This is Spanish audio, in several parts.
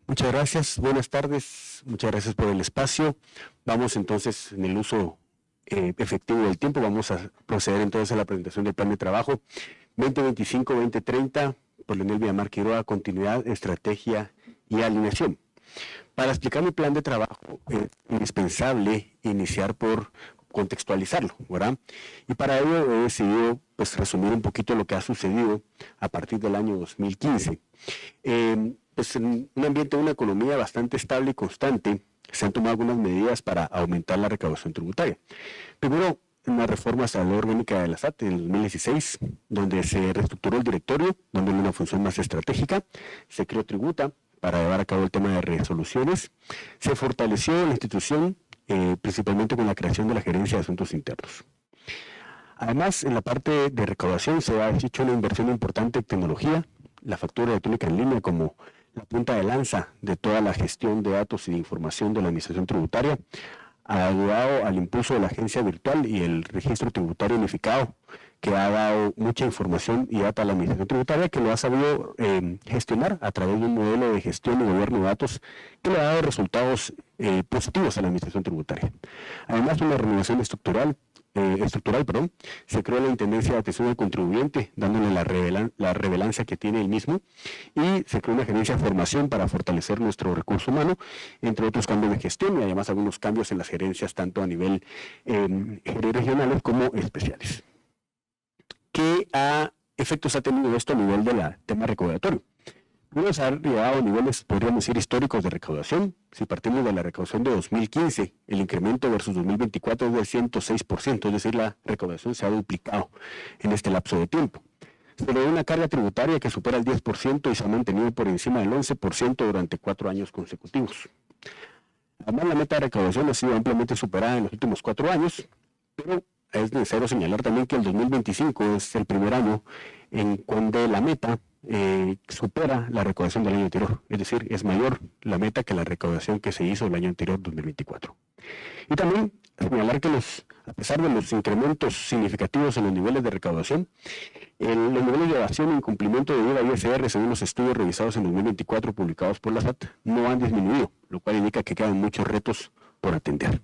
Muchas gracias, buenas tardes, muchas gracias por el espacio. Vamos entonces en el uso efectivo del tiempo, vamos a proceder entonces a la presentación del plan de trabajo 2025-2030 por Leonel Villamar Quiroga, continuidad, estrategia y alineación. Para explicar mi plan de trabajo es indispensable iniciar por contextualizarlo, ¿verdad? Y para ello he decidido resumir un poquito lo que ha sucedido a partir del año 2015. Pues en un ambiente de una economía bastante estable y constante, se han tomado algunas medidas para aumentar la recaudación tributaria. Primero, unas reformas a la ley orgánica de la SAT en el 2016, donde se reestructuró el directorio, dándole una función más estratégica, se creó Tributa para llevar a cabo el tema de resoluciones, se fortaleció la institución, principalmente con la creación de la Gerencia de Asuntos Internos. Además, en la parte de recaudación se ha hecho una inversión importante en tecnología, la factura electrónica en línea como la punta de lanza de toda la gestión de datos y de información de la Administración Tributaria, ha ayudado al impulso de la agencia virtual y el registro tributario unificado, que ha dado mucha información y data a la Administración Tributaria, que lo ha sabido gestionar a través de un modelo de gestión y gobierno de datos que le ha dado resultados positivos a la Administración Tributaria. Además, una renovación estructural, se creó la Intendencia de Atención al Contribuyente, dándole la relevancia que tiene el mismo, y se creó una gerencia de formación para fortalecer nuestro recurso humano, entre otros cambios de gestión y además algunos cambios en las gerencias, tanto a nivel regionales como especiales. ¿Qué efectos ha tenido esto a nivel del tema recaudatorio? Primero, se han llegado a niveles, podríamos decir, históricos de recaudación. Si partimos de la recaudación de 2015, el incremento versus 2024 es del 106%, es decir, la recaudación se ha duplicado en este lapso de tiempo. Se le da una carga tributaria que supera el 10% y se ha mantenido por encima del 11% durante 4 años consecutivos. Además, la meta de recaudación ha sido ampliamente superada en los últimos 4 años, pero es necesario señalar también que el 2025 es el primer año en donde la meta supera la recaudación del año anterior, es decir, es mayor la meta que la recaudación que se hizo el año anterior, 2024. Y también señalar que a pesar de los incrementos significativos en los niveles de recaudación, los niveles de evasión e incumplimiento de IVA y ISR, según los estudios revisados en 2024 publicados por la SAT, no han disminuido, lo cual indica que quedan muchos retos por atender.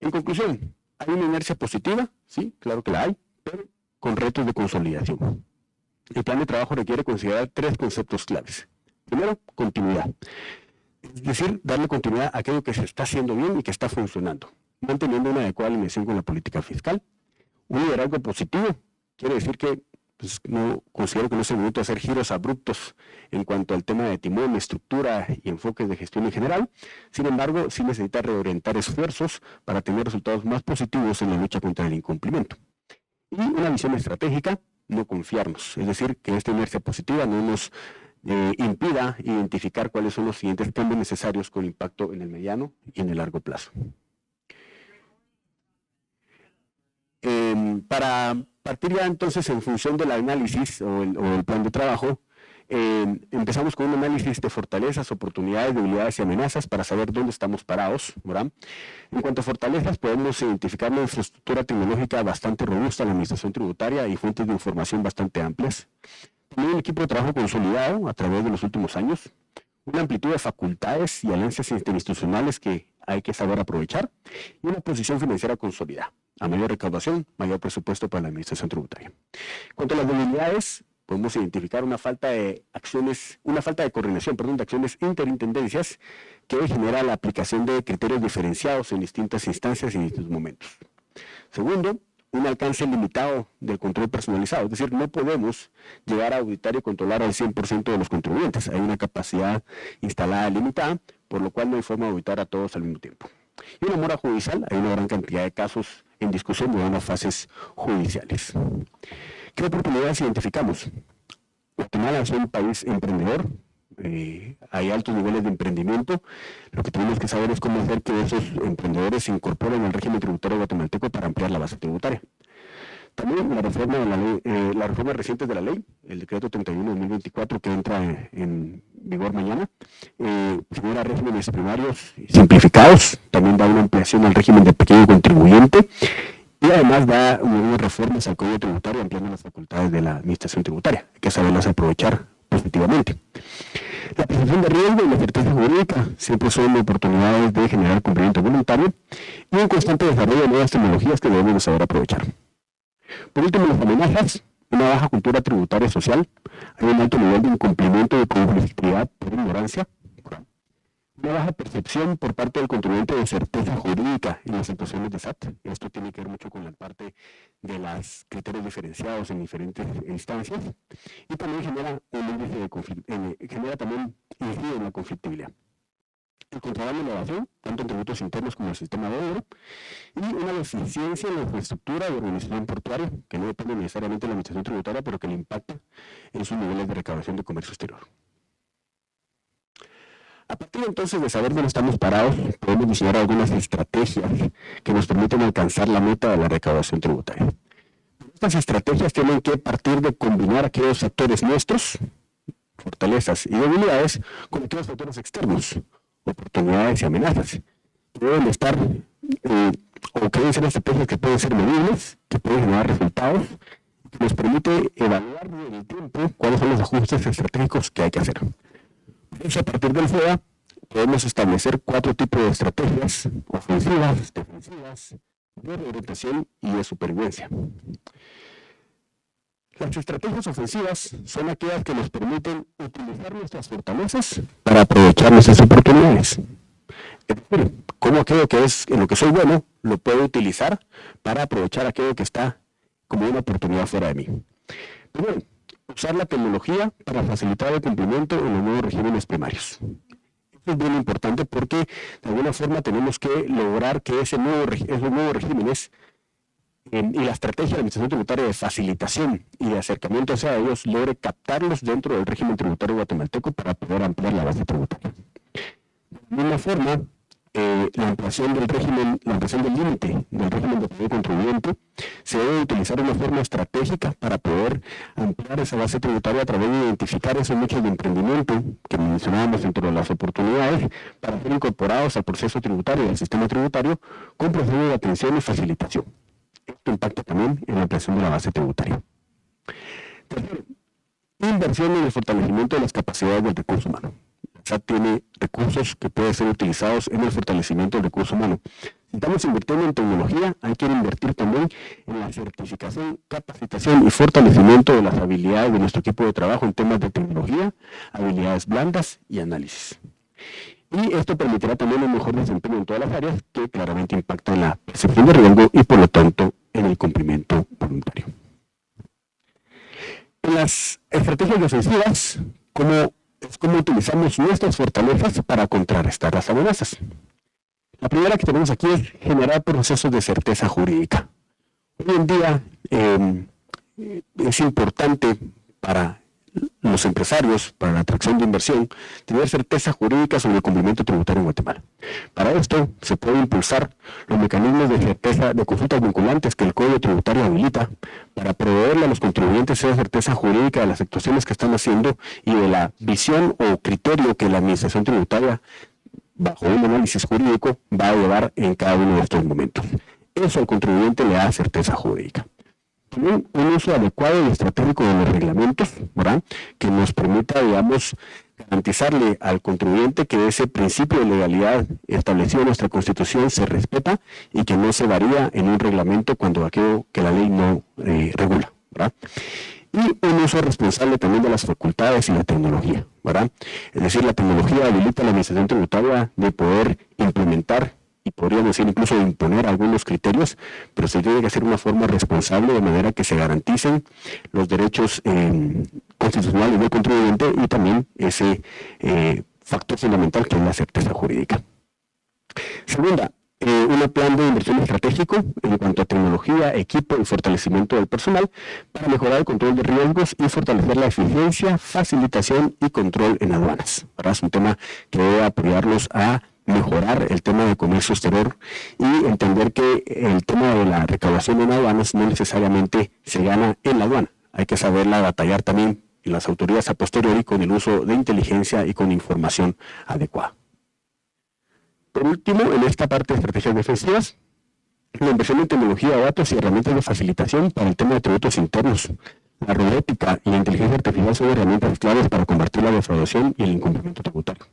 En conclusión, ¿hay una inercia positiva? Sí, claro que la hay, pero con retos de consolidación. El plan de trabajo requiere considerar 3 conceptos claves. Primero, continuidad. Es decir, darle continuidad a aquello que se está haciendo bien y que está funcionando, manteniendo una adecuada alineación con la política fiscal. Un liderazgo positivo quiere decir que no considero que no es el momento de hacer giros abruptos en cuanto al tema de timón, estructura y enfoques de gestión en general. Sin embargo, sí necesita reorientar esfuerzos para tener resultados más positivos en la lucha contra el incumplimiento. Y una visión estratégica, no confiarnos, es decir, que esta inercia positiva no nos impida identificar cuáles son los siguientes cambios necesarios con impacto en el mediano y en el largo plazo. Para partir ya entonces en función del análisis o el plan de trabajo, empezamos con un análisis de fortalezas, oportunidades, debilidades y amenazas para saber dónde estamos parados, ¿verdad? En cuanto a fortalezas, podemos identificar una infraestructura tecnológica bastante robusta en la administración tributaria y fuentes de información bastante amplias. También un equipo de trabajo consolidado a través de los últimos años, una amplitud de facultades y alianzas interinstitucionales que hay que saber aprovechar, y una posición financiera consolidada. A mayor recaudación, mayor presupuesto para la administración tributaria. En cuanto a las debilidades, podemos identificar una falta de coordinación, de acciones interintendencias que genera la aplicación de criterios diferenciados en distintas instancias y en distintos momentos. Segundo, un alcance limitado del control personalizado, es decir, no podemos llegar a auditar y controlar al 100% de los contribuyentes. Hay una capacidad instalada limitada, por lo cual no hay forma de auditar a todos al mismo tiempo. Y una mora judicial, hay una gran cantidad de casos en discusión de unas fases judiciales. ¿Qué oportunidades identificamos? Guatemala es un país emprendedor, hay altos niveles de emprendimiento. Lo que tenemos que saber es cómo hacer que esos emprendedores se incorporen al régimen tributario guatemalteco para ampliar la base tributaria. También la reforma de la ley, las reformas recientes de la ley, el decreto 31/2024 que entra en vigor mañana, genera regímenes primarios simplificados, también da una ampliación al régimen de pequeño contribuyente y además da unas reformas al Código Tributario ampliando las facultades de la administración tributaria. Hay que saberlas aprovechar respectivamente. La percepción de riesgo y la certeza jurídica siempre son oportunidades de generar cumplimiento voluntario y un constante desarrollo de nuevas tecnologías que debemos de saber aprovechar. Por último, las amenazas, una baja cultura tributaria social, hay un alto nivel de incumplimiento de conflictividad por ignorancia, una baja percepción por parte del contribuyente de certeza jurídica en las situaciones de SAT. Esto tiene que ver mucho con la parte de los criterios diferenciados en diferentes instancias y también genera un índice de genera también incide en la conflictividad. El contrabando de evasión, tanto en tributos internos como en el sistema de oro, y una deficiencia en la infraestructura de organización portuaria, que no depende necesariamente de la administración tributaria, pero que le impacta en sus niveles de recaudación de comercio exterior. A partir entonces de saber dónde estamos parados, podemos diseñar algunas estrategias que nos permiten alcanzar la meta de la recaudación tributaria. Estas estrategias tienen que partir de combinar aquellos factores nuestros, fortalezas y debilidades, con aquellos factores externos, oportunidades y amenazas. Deben estar, o que deben ser estrategias que pueden ser medibles, que pueden generar resultados, que nos permite evaluar en el tiempo cuáles son los ajustes estratégicos que hay que hacer. Entonces, a partir del FODA, podemos establecer 4 tipos de estrategias: ofensivas, defensivas, de reorientación y de supervivencia. Las estrategias ofensivas son aquellas que nos permiten utilizar nuestras fortalezas para aprovechar nuestras oportunidades. Es decir, cómo aquello que es en lo que soy bueno lo puedo utilizar para aprovechar aquello que está como una oportunidad fuera de mí. Primero, usar la tecnología para facilitar el cumplimiento en los nuevos regímenes primarios. Esto es bien importante porque de alguna forma tenemos que lograr que esos nuevos regímenes y la estrategia de la administración tributaria de facilitación y de acercamiento hacia ellos logre captarlos dentro del régimen tributario guatemalteco para poder ampliar la base tributaria. De alguna forma, la ampliación del régimen, la ampliación del límite del régimen de poder contribuyente se debe utilizar de una forma estratégica para poder ampliar esa base tributaria a través de identificar esos nichos de emprendimiento que mencionábamos dentro de las oportunidades para ser incorporados al proceso tributario y al sistema tributario con procesos de atención y facilitación. Esto impacta también en la ampliación de la base tributaria. Tercero, inversión en el fortalecimiento de las capacidades del recurso humano. SAT tiene recursos que pueden ser utilizados en el fortalecimiento del recurso humano. Si estamos invirtiendo en tecnología, hay que invertir también en la certificación, capacitación y fortalecimiento de las habilidades de nuestro equipo de trabajo en temas de tecnología, habilidades blandas y análisis. Y esto permitirá también un mejor desempeño en todas las áreas que claramente impactan en la percepción de riesgo y por lo tanto en el cumplimiento voluntario. En las estrategias defensivas, es cómo utilizamos nuestras fortalezas para contrarrestar las amenazas. La primera que tenemos aquí es generar procesos de certeza jurídica. Hoy en día es importante para los empresarios, para la atracción de inversión, tener certeza jurídica sobre el cumplimiento tributario en Guatemala. Para esto se puede impulsar los mecanismos de certeza de consultas vinculantes que el Código Tributario habilita para proveerle a los contribuyentes esa certeza jurídica de las actuaciones que están haciendo y de la visión o criterio que la administración tributaria, bajo un análisis jurídico, va a llevar en cada uno de estos momentos. Eso al contribuyente le da certeza jurídica. También un uso adecuado y estratégico de los reglamentos, ¿verdad?, que nos permita, digamos, garantizarle al contribuyente que ese principio de legalidad establecido en nuestra Constitución se respeta y que no se varía en un reglamento cuando aquello que la ley no regula, ¿verdad? Y un uso responsable también de las facultades y la tecnología, ¿verdad? Es decir, la tecnología habilita a la administración tributaria de poder implementar y podríamos decir incluso imponer algunos criterios, pero se tiene que hacer de una forma responsable de manera que se garanticen los derechos constitucionales del contribuyente y también ese factor fundamental que es la certeza jurídica. Segunda, un plan de inversión estratégico en cuanto a tecnología, equipo y fortalecimiento del personal para mejorar el control de riesgos y fortalecer la eficiencia, facilitación y control en aduanas, ¿verdad? Es un tema que debe apoyarlos a mejorar el tema de comercio exterior y entender que el tema de la recaudación en aduanas no necesariamente se gana en la aduana. Hay que saberla batallar también en las autoridades a posteriori con el uso de inteligencia y con información adecuada. Por último, en esta parte de estrategias defensivas, la inversión en tecnología, datos y herramientas de facilitación para el tema de tributos internos. la robótica y la inteligencia artificial son herramientas claves para combatir la defraudación y el incumplimiento tributario.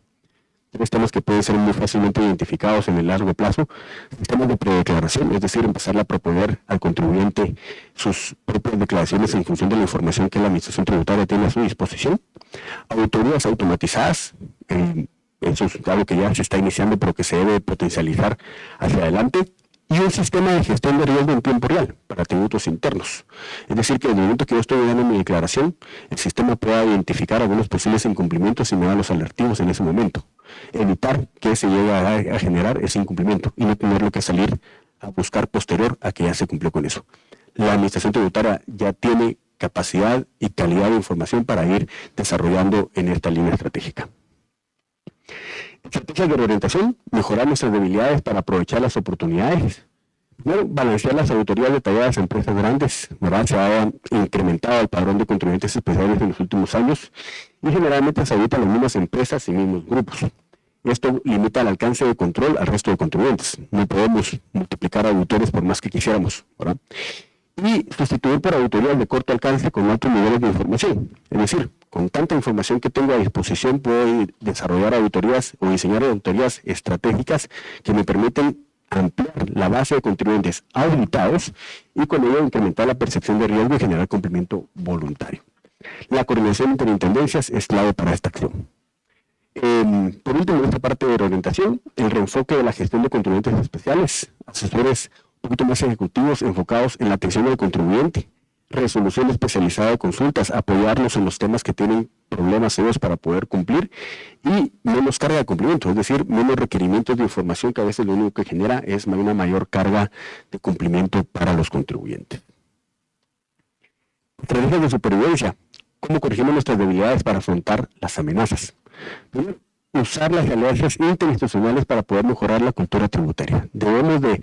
Tres temas que pueden ser muy fácilmente identificados en el largo plazo: sistemas de predeclaración, es decir, empezar a proponer al contribuyente sus propias declaraciones en función de la información que la Administración Tributaria tiene a su disposición; auditorías automatizadas, eso es algo que ya se está iniciando pero que se debe potencializar hacia adelante; y un sistema de gestión de riesgo en tiempo real para tributos internos. Es decir, que desde el momento que yo estoy dando mi declaración, el sistema pueda identificar algunos posibles incumplimientos y me da los alertivos en ese momento. Evitar que se llegue a generar ese incumplimiento y no tenerlo que salir a buscar posterior a que ya se cumplió con eso. La Administración Tributaria ya tiene capacidad y calidad de información para ir desarrollando en esta línea estratégica. Estrategias de reorientación: mejorar nuestras debilidades para aprovechar las oportunidades. Primero, balancear las auditorías detalladas a empresas grandes, ¿verdad? Se ha incrementado el padrón de contribuyentes especiales en los últimos años y generalmente se audita a las mismas empresas y mismos grupos. Esto limita el alcance de control al resto de contribuyentes. No podemos multiplicar auditores por más que quisiéramos, ¿verdad? Y sustituir por auditorías de corto alcance con altos niveles de información. Es decir, con tanta información que tengo a disposición, puedo desarrollar auditorías o diseñar auditorías estratégicas que me permiten ampliar la base de contribuyentes auditados y con ello incrementar la percepción de riesgo y generar cumplimiento voluntario. La coordinación entre intendencias es clave para esta acción. Por último, en esta parte de reorientación, el reenfoque de la gestión de contribuyentes especiales, asesores un poquito más ejecutivos enfocados en la atención del contribuyente, resolución especializada de consultas, apoyarlos en los temas que tienen problemas serios para poder cumplir, y menos carga de cumplimiento, es decir, menos requerimientos de información, que a veces lo único que genera es una mayor carga de cumplimiento para los contribuyentes. Estrategias de supervivencia: ¿cómo corregimos nuestras debilidades para afrontar las amenazas? Primero, usar las alianzas interinstitucionales para poder mejorar la cultura tributaria. Debemos de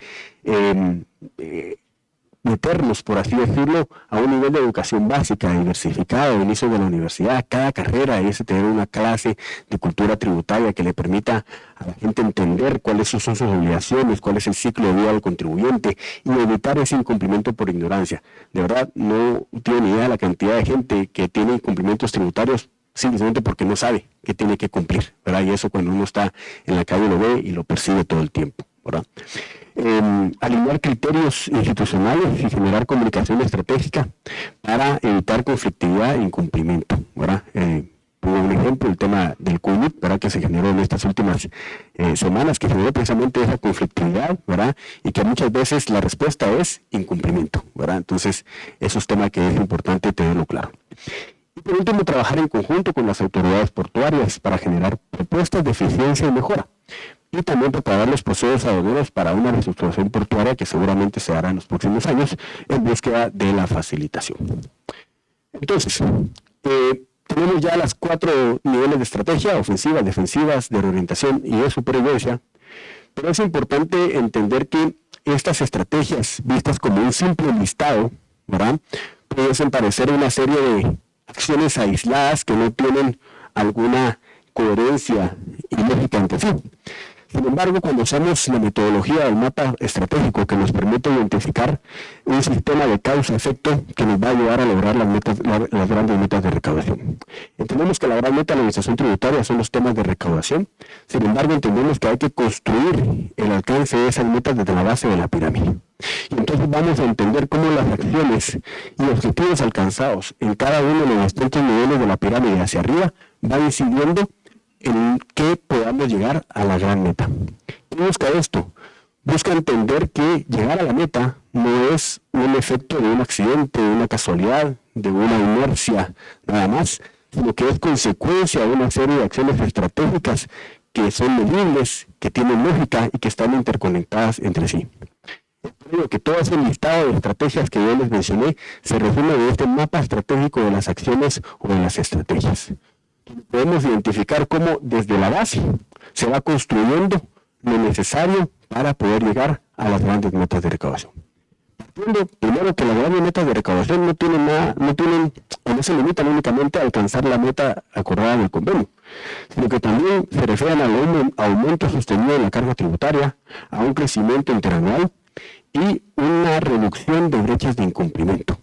meternos, por así decirlo, a un nivel de educación básica, diversificado, inicio de la universidad. Cada carrera es tener una clase de cultura tributaria que le permita a la gente entender cuáles son sus obligaciones, cuál es el ciclo de vida del contribuyente y evitar ese incumplimiento por ignorancia. De verdad, no tiene ni idea de la cantidad de gente que tiene incumplimientos tributarios simplemente porque no sabe que tiene que cumplir, ¿verdad? Y eso cuando uno está en la calle lo ve y lo percibe todo el tiempo, ¿verdad? Alinear criterios institucionales y generar comunicación estratégica para evitar conflictividad e incumplimiento, ¿verdad? Pongo un ejemplo, el tema del COVID, ¿verdad? Que se generó en estas últimas semanas, que generó precisamente esa conflictividad, ¿verdad? Y que muchas veces la respuesta es incumplimiento, ¿verdad? Entonces, eso es tema que es importante tenerlo claro. Y por último, trabajar en conjunto con las autoridades portuarias para generar propuestas de eficiencia y mejora. Y también preparar los procesos aduaneros para una reestructuración portuaria que seguramente se hará en los próximos años en búsqueda de la facilitación. Entonces, tenemos ya las 4 niveles de estrategia: ofensivas, defensivas, de reorientación y de supervivencia. Pero es importante entender que estas estrategias, vistas como un simple listado, ¿verdad?, pueden parecer una serie de acciones aisladas que no tienen alguna coherencia y lógica entre sí. Sin embargo, cuando usamos la metodología del mapa estratégico, que nos permite identificar un sistema de causa-efecto que nos va a ayudar a lograr las grandes metas de recaudación. Entendemos que la gran meta de la administración tributaria son los temas de recaudación. Sin embargo, entendemos que hay que construir el alcance de esas metas desde la base de la pirámide. Y entonces vamos a entender cómo las acciones y objetivos alcanzados en cada uno de los distintos niveles de la pirámide hacia arriba va incidiendo en que podamos llegar a la gran meta. ¿Qué busca esto? Busca entender que llegar a la meta no es un efecto de un accidente, de una casualidad, de una inercia, nada más, sino que es consecuencia de una serie de acciones estratégicas que son medibles, que tienen lógica y que están interconectadas entre sí. Creo que todo ese listado de estrategias que yo les mencioné se resume de este mapa estratégico de las acciones o de las estrategias. Podemos identificar cómo desde la base se va construyendo lo necesario para poder llegar a las grandes metas de recaudación. Partiendo primero que las grandes metas de recaudación no se limitan únicamente a alcanzar la meta acordada en el convenio, sino que también se refieren al aumento sostenido de la carga tributaria, a un crecimiento interanual y una reducción de brechas de incumplimiento.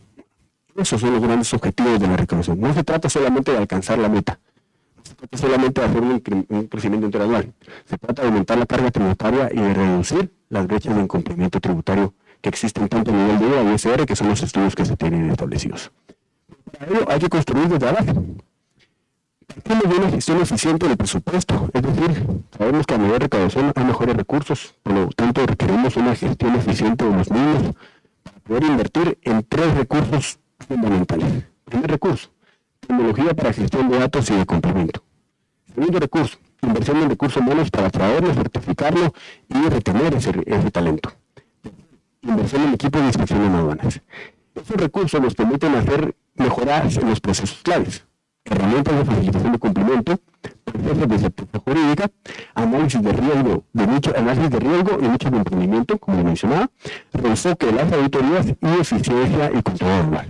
Esos son los grandes objetivos de la recaudación. No se trata solamente de alcanzar la meta, no se trata solamente de hacer un crecimiento interanual, se trata de aumentar la carga tributaria y de reducir las brechas de incumplimiento tributario que existen tanto a nivel de IVA y ISR, que son los estudios que se tienen establecidos. Para ello hay que construir desde abajo. Partimos de una gestión eficiente del presupuesto, es decir, sabemos que a mayor recaudación hay mejores recursos, por lo tanto requerimos una gestión eficiente de los mismos para poder invertir en 3 recursos fundamentales. Primer recurso, tecnología para gestión de datos y de cumplimiento. Segundo recurso, inversión en recursos humanos para atraerlo, certificarlo y retener ese talento. Inversión en equipos de inspección en aduanas. Estos recursos nos permiten hacer mejoras en los procesos claves, herramientas de facilitación de cumplimiento, procesos de certeza jurídica, análisis de riesgo y nicho de emprendimiento, como lo mencionaba, reenfoque de las auditorías y eficiencia y control anual.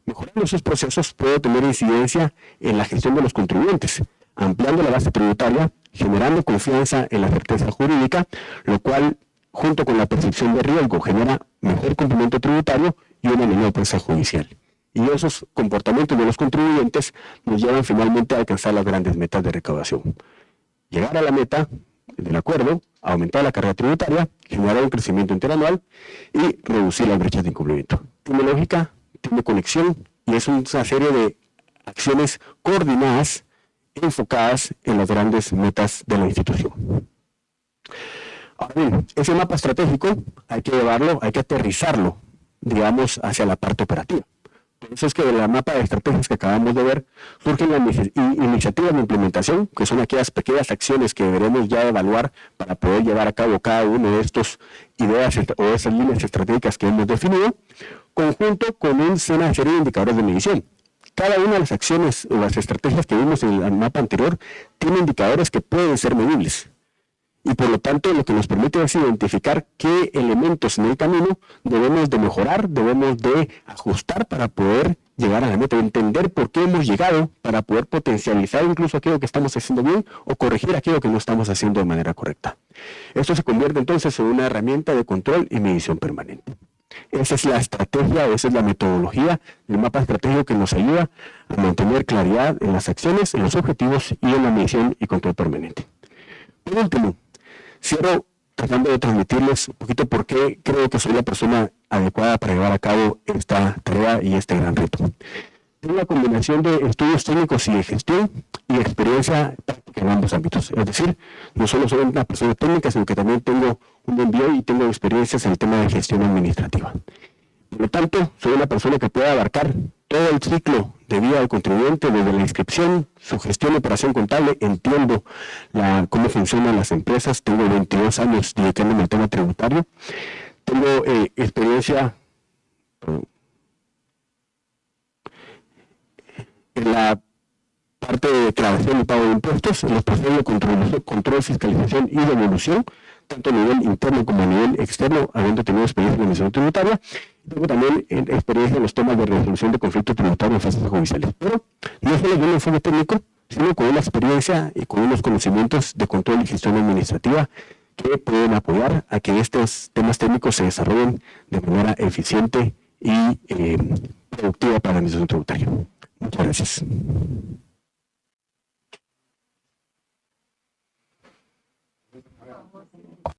Mejorando esos procesos puede tener incidencia en la gestión de los contribuyentes, ampliando la base tributaria, generando confianza en la certeza jurídica, lo cual, junto con la percepción de riesgo, genera mejor cumplimiento tributario y una menor presa judicial. Y esos comportamientos de los contribuyentes nos llevan finalmente a alcanzar las grandes metas de recaudación. Llegar a la meta del acuerdo, aumentar la carga tributaria, generar un crecimiento interanual y reducir las brechas de incumplimiento. Tiene lógica, tiene conexión y es una serie de acciones coordinadas, enfocadas en las grandes metas de la institución. Ahora bien, ese mapa estratégico hay que llevarlo, hay que aterrizarlo, digamos, hacia la parte operativa. Por eso es que de la mapa de estrategias que acabamos de ver surgen las iniciativas de implementación, que son aquellas pequeñas acciones que deberemos ya evaluar para poder llevar a cabo cada uno de estos ideas o esas líneas estratégicas que hemos definido, conjunto con una serie de indicadores de medición. Cada una de las acciones o las estrategias que vimos en el mapa anterior tiene indicadores que pueden ser medibles. Y por lo tanto lo que nos permite es identificar qué elementos en el camino debemos de mejorar, debemos de ajustar para poder llegar a la meta, entender por qué hemos llegado para poder potencializar incluso aquello que estamos haciendo bien o corregir aquello que no estamos haciendo de manera correcta. Esto se convierte entonces en una herramienta de control y medición permanente. Esa es la estrategia, esa es la metodología del mapa estratégico que nos ayuda a mantener claridad en las acciones, en los objetivos y en la medición y control permanente. Por último, cierro tratando de transmitirles un poquito por qué creo que soy la persona adecuada para llevar a cabo esta tarea y este gran reto. Tengo una combinación de estudios técnicos y de gestión y experiencia práctica en ambos ámbitos. Es decir, no solo soy una persona técnica, sino que también tengo un MBA y tengo experiencias en el tema de gestión administrativa. Por lo tanto, soy una persona que puede abarcar todo el ciclo de vida del contribuyente, desde la inscripción, su gestión de operación contable, entiendo cómo funcionan las empresas, tengo 22 años dedicándome al tema tributario, tengo experiencia en la parte de declaración y pago de impuestos, en los procesos de control, fiscalización y devolución, tanto a nivel interno como a nivel externo, habiendo tenido experiencia en la administración tributaria. Tengo también experiencia en los temas de resolución de conflictos tributarios en fases judiciales. Pero no solo yo un enfoque técnico, sino con una experiencia y con unos conocimientos de control y gestión administrativa que pueden apoyar a que estos temas técnicos se desarrollen de manera eficiente y productiva para la administración tributaria. Muchas gracias.